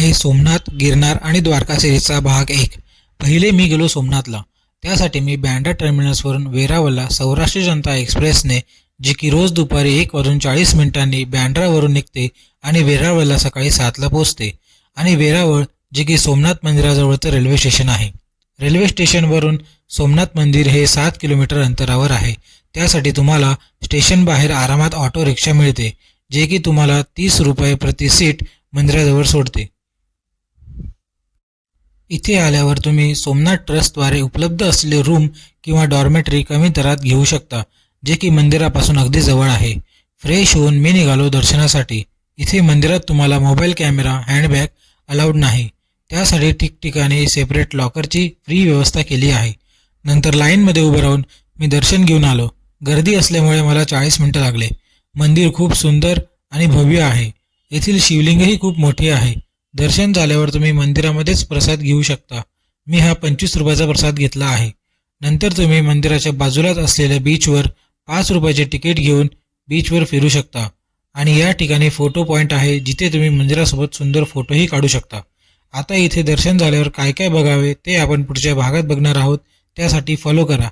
आहे सोमनाथ, गिरनार आणि द्वारका सिरीजचा भाग 1। पहिले मी गेलो सोमनाथला। त्यासाठी मी बँड्रा टर्मिनसवरून वेरावळला सौराष्ट्र जनता एक्सप्रेसने, जी की रोज दुपारी 1:40 बँड्रावरून निघते आणि वेरावळला सकाळी 7ला पोहोचते। आणि वेरावळ जे की सोमनाथ मंदिराजवळचं रेल्वे स्टेशन आहे। रेल्वे स्टेशनवरून सोमनाथ मंदिर हे 7 किलोमीटर अंतरावर आहे। त्यासाठी तुम्हाला स्टेशन बाहेर आरामात ऑटो रिक्षा मिळते, जे की तुम्हाला 30 रुपये प्रति सीट मंदिराजवळ सोडते। इथे आल्यावर तुम्ही सोमनाथ ट्रस्टद्वारे उपलब्ध असलेले रूम किंवा डॉर्मेटरी कमी दरात घेऊ शकता, जे की मंदिरापासून अगदी जवळ आहे। फ्रेश होऊन मी निघालो दर्शनासाठी। इथे मंदिरात तुम्हाला मोबाईल कॅमेरा, हँडबॅग अलाउड नाही। त्यासाठी ठिकठिकाणी सेपरेट लॉकरची फ्री व्यवस्था केली आहे। नंतर लाईनमध्ये उभं राहून मी दर्शन घेऊन आलो। गर्दी असल्यामुळे मला 40 मिनिटं लागले। मंदिर खूप सुंदर आणि भव्य आहे। येथील शिवलिंगही खूप मोठे आहे। दर्शन झाल्यावर तुम्ही मंदिरामध्येच प्रसाद घेऊ शकता। मी हा 25 रुपयाचा प्रसाद घेतला आहे। नंतर तुम्ही मंदिराच्या बाजूलाच असलेल्या बीचवर 5 रुपयाचे तिकीट घेऊन बीचवर फिरू शकता। आणि या ठिकाणी फोटो पॉईंट आहे, जिथे तुम्ही मंदिरासोबत सुंदर फोटोही काढू शकता। आता इथे दर्शन झाल्यावर काय काय बघावे ते आपण पुढच्या भागात बघणार आहोत। त्यासाठी फॉलो करा।